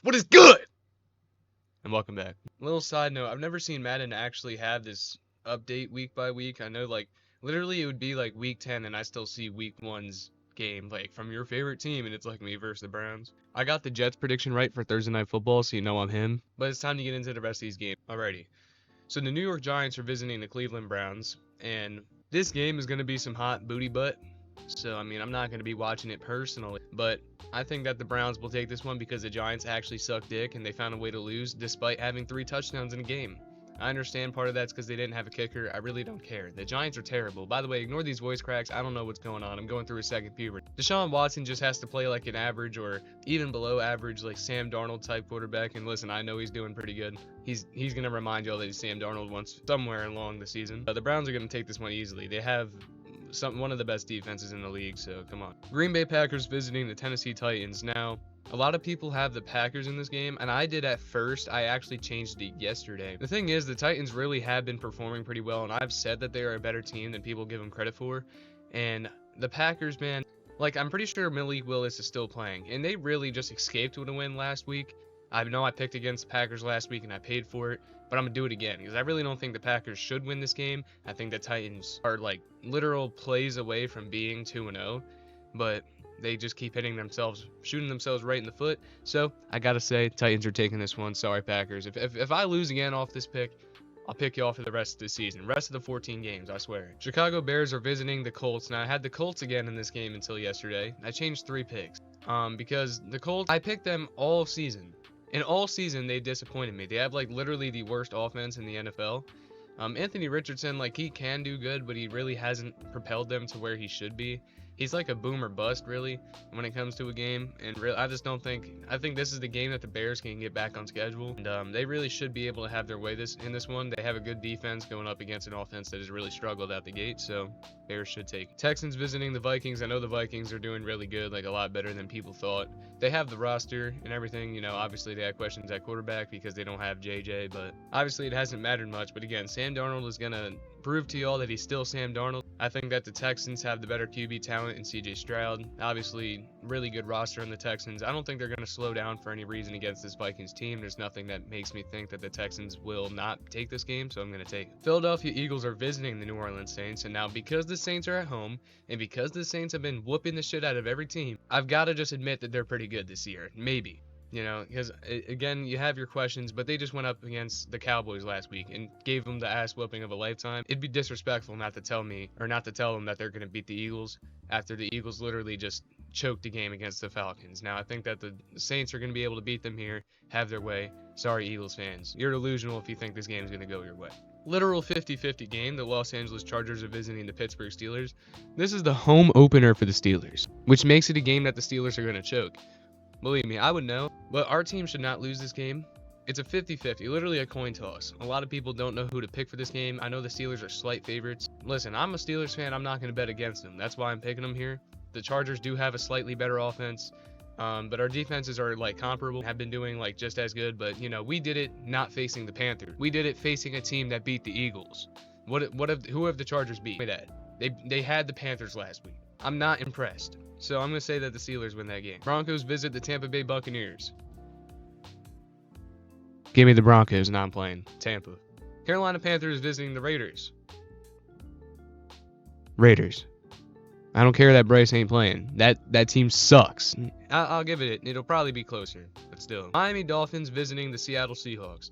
What is good? And welcome back. Little side note, I've never seen Madden actually have this update week by week. I know, like, literally it would be like week 10 and I still see week 1's game, like, from your favorite team, and it's like me versus the Browns. I got the Jets prediction right for Thursday Night Football, so you know I'm him. But it's time to get into the rest of these games. Alrighty. So the New York Giants are visiting the Cleveland Browns, and this game is going to be some hot booty butt. So, I mean, I'm not going to be watching it personally, but I think that the Browns will take this one because the Giants actually suck dick and they found a way to lose despite having 3 touchdowns in a game. I understand part of that's because they didn't have a kicker. I really don't care. The Giants are terrible. By the way, ignore these voice cracks. I don't know what's going on. I'm going through a second puberty. Deshaun Watson just has to play like an average or even below average, like Sam Darnold type quarterback. And listen, I know he's doing pretty good. He's going to remind y'all that he's Sam Darnold once somewhere along the season. The Browns are going to take this one easily. They have one of the best defenses in the league, so come on. Green Bay Packers visiting the Tennessee Titans. Now, a lot of people have the Packers in this game, and I did at first. I actually changed it yesterday. The thing is, the Titans really have been performing pretty well, and I've said that they are a better team than people give them credit for. And the Packers, man, like, I'm pretty sure Malik Willis is still playing, and they really just escaped with a win last week. I know I picked against the Packers last week, and I paid for it, but I'm going to do it again because I really don't think the Packers should win this game. I think the Titans are, like, literal plays away from being 2-0, but they just keep hitting themselves, shooting themselves right in the foot. So I got to say, Titans are taking this one. Sorry, Packers. If I lose again off this pick, I'll pick you off for the rest of the season. Rest of the 14 games, I swear. Chicago Bears are visiting the Colts. Now, I had the Colts again in this game until yesterday. I changed 3 picks because the Colts, I picked them all season. And all season, they disappointed me. They have, like, literally the worst offense in the NFL. Anthony Richardson, like, he can do good, but he really hasn't propelled them to where he should be. He's like a boom or bust, really, when it comes to a game. And I just don't think, I think this is the game that the Bears can get back on schedule. And they really should be able to have their way in this one. They have a good defense going up against an offense that has really struggled out the gate. So Bears should take it. Texans visiting the Vikings. I know the Vikings are doing really good, like a lot better than people thought. They have the roster and everything. You know, obviously they have questions at quarterback because they don't have JJ, but obviously it hasn't mattered much. But again, Sam Darnold is going to prove to y'all that he's still Sam Darnold. I think that the Texans have the better QB talent in CJ Stroud. Obviously, really good roster in the Texans. I don't think they're going to slow down for any reason against this Vikings team. There's nothing that makes me think that the Texans will not take this game, so I'm going to take it. Philadelphia Eagles are visiting the New Orleans Saints, and now because the Saints are at home, and because the Saints have been whooping the shit out of every team, I've got to just admit that they're pretty good this year. Maybe. You know, because, again, you have your questions, but they just went up against the Cowboys last week and gave them the ass whooping of a lifetime. It'd be disrespectful not to tell me, or not to tell them that they're going to beat the Eagles after the Eagles literally just choked the game against the Falcons. Now, I think that the Saints are going to be able to beat them here, have their way. Sorry, Eagles fans. You're delusional if you think this game is going to go your way. Literal 50-50 game. The Los Angeles Chargers are visiting the Pittsburgh Steelers. This is the home opener for the Steelers, which makes it a game that the Steelers are going to choke. Believe me, I would know, but our team should not lose this game. It's a 50-50, literally a coin toss. A lot of people don't know who to pick for this game. I know the Steelers are slight favorites. Listen, I'm a Steelers fan. I'm not going to bet against them. That's why I'm picking them here. The Chargers do have a slightly better offense, but our defenses are, like, comparable, have been doing, like, just as good. But, you know, we did it not facing the Panthers. We did it facing a team that beat the Eagles. Who have the Chargers beat? They had the Panthers last week. I'm not impressed. So I'm going to say that the Steelers win that game. Broncos visit the Tampa Bay Buccaneers. Give me the Broncos, and I'm playing Tampa. Carolina Panthers visiting the Raiders. Raiders. I don't care that Bryce ain't playing. That team sucks. I'll give it. It'll probably be closer, but still. Miami Dolphins visiting the Seattle Seahawks.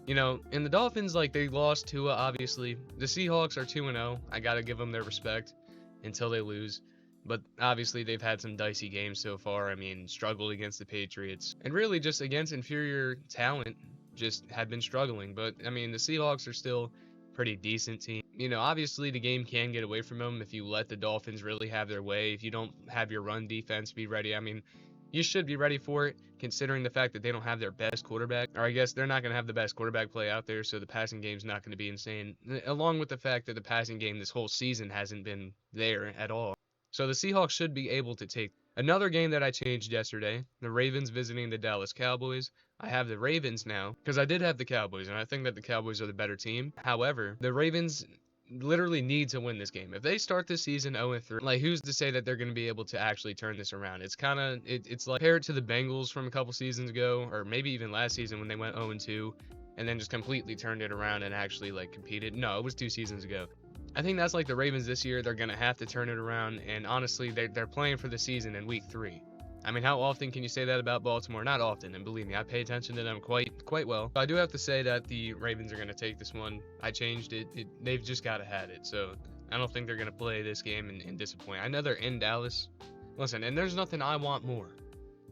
You know, and the Dolphins, like, they lost Tua, obviously. The Seahawks are 2-0. I got to give them their respect until they lose. But obviously they've had some dicey games so far. I mean, struggled against the Patriots. And really just against inferior talent, just have been struggling. But, I mean, the Seahawks are still a pretty decent team. You know, obviously the game can get away from them if you let the Dolphins really have their way. If you don't have your run defense be ready. I mean, you should be ready for it, considering the fact that they don't have their best quarterback. Or I guess they're not going to have the best quarterback play out there, so the passing game's not going to be insane. Along with the fact that the passing game this whole season hasn't been there at all. So the Seahawks should be able to take. Another game that I changed yesterday, the Ravens visiting the Dallas Cowboys. I have the Ravens now because I did have the Cowboys, and I think that the Cowboys are the better team. However, the Ravens literally need to win this game. If they start this season 0-3, like who's to say that they're going to be able to actually turn this around? It's kind of it's like compare it to the Bengals from a couple seasons ago, or maybe even last season when they went 0-2 and then just completely turned it around and actually like competed. No, it was 2 seasons ago. I think that's like the Ravens this year. They're going to have to turn it around, and honestly, they're playing for the season in week 3. I mean, how often can you say that about Baltimore? Not often, and believe me, I pay attention to them quite well. I do have to say that the Ravens are going to take this one. I changed it. They've just got to have it, so I don't think they're going to play this game and disappoint. I know they're in Dallas. Listen, and there's nothing I want more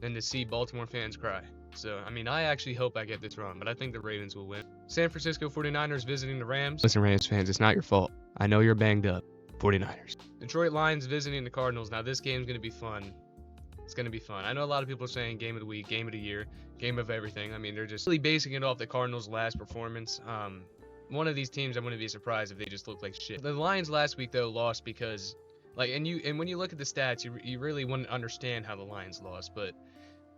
than to see Baltimore fans cry. So, I mean, I actually hope I get this wrong, but I think the Ravens will win. San Francisco 49ers visiting the Rams. Listen, Rams fans, it's not your fault. I know you're banged up. 49ers. Detroit Lions visiting the Cardinals. Now, this game's going to be fun. It's going to be fun. I know a lot of people are saying game of the week, game of the year, game of everything. I mean, they're just really basing it off the Cardinals' last performance. One of these teams, I wouldn't be surprised if they just look like shit. The Lions last week, though, lost because, like, and when you look at the stats, you really wouldn't understand how the Lions lost, but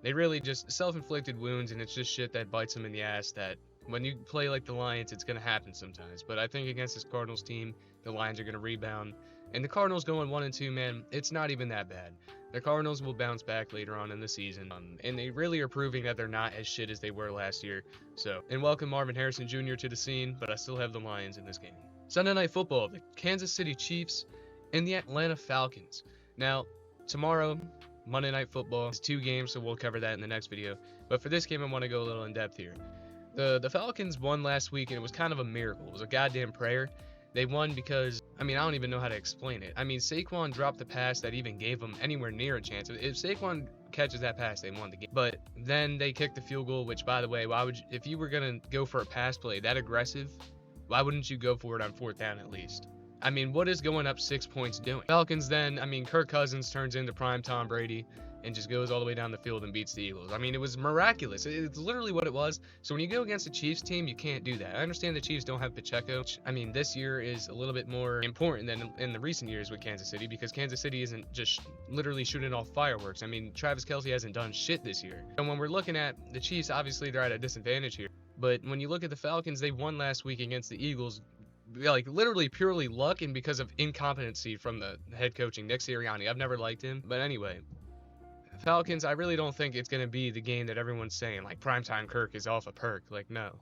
they really just self-inflicted wounds, and it's just shit that bites them in the ass that when you play like the Lions, it's going to happen sometimes. But I think against this Cardinals team, the Lions are going to rebound. And the Cardinals going 1-2, man, it's not even that bad. The Cardinals will bounce back later on in the season, and they really are proving that they're not as shit as they were last year. So, and welcome Marvin Harrison Jr. to the scene, but I still have the Lions in this game. Sunday Night Football, the Kansas City Chiefs and the Atlanta Falcons. Now, tomorrow, Monday Night Football is 2 games, so we'll cover that in the next video. But for this game, I want to go a little in depth here. The Falcons won last week, and it was kind of a miracle. It was a goddamn prayer. They won because, I mean, I don't even know how to explain it. I mean, Saquon dropped the pass that even gave them anywhere near a chance. If Saquon catches that pass, they won the game. But then they kicked the field goal, which, by the way, why would you, if you were going to go for a pass play that aggressive, why wouldn't you go for it on 4th down at least? I mean, what is going up 6 points doing? Falcons then, I mean, Kirk Cousins turns into prime Tom Brady and just goes all the way down the field and beats the Eagles. I mean, it was miraculous. It's literally what it was. So when you go against the Chiefs team, you can't do that. I understand the Chiefs don't have Pacheco. I mean, this year is a little bit more important than in the recent years with Kansas City because Kansas City isn't just literally shooting off fireworks. I mean, Travis Kelce hasn't done shit this year. And when we're looking at the Chiefs, obviously they're at a disadvantage here. But when you look at the Falcons, they won last week against the Eagles. Like literally purely luck and because of incompetency from the head coaching Nick Sirianni. I've never liked him, but anyway, Falcons, I really don't think it's going to be the game that everyone's saying like primetime Kirk is off a perk. Like, no,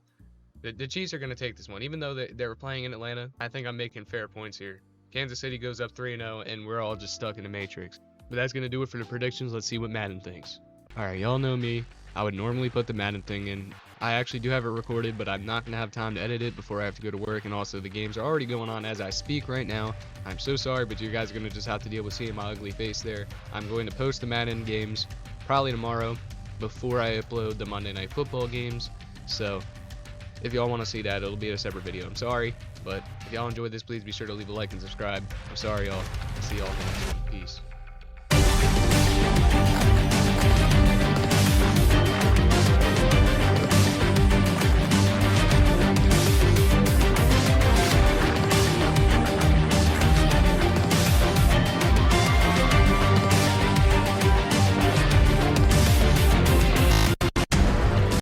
the Chiefs are going to take this one, even though they were playing in Atlanta. I think I'm making fair points here. Kansas City goes up 3-0 and we're all just stuck in the matrix. But that's going to do it for the predictions. Let's see what Madden thinks. All right, y'all know me. I would normally put the Madden thing in. I actually do have it recorded, but I'm not going to have time to edit it before I have to go to work, and also the games are already going on as I speak right now. I'm so sorry, but you guys are going to just have to deal with seeing my ugly face there. I'm going to post the Madden games probably tomorrow before I upload the Monday Night Football games, so if y'all want to see that, it'll be a separate video. I'm sorry, but if y'all enjoyed this, please be sure to leave a like and subscribe. I'm sorry, y'all. See y'all next time. Peace.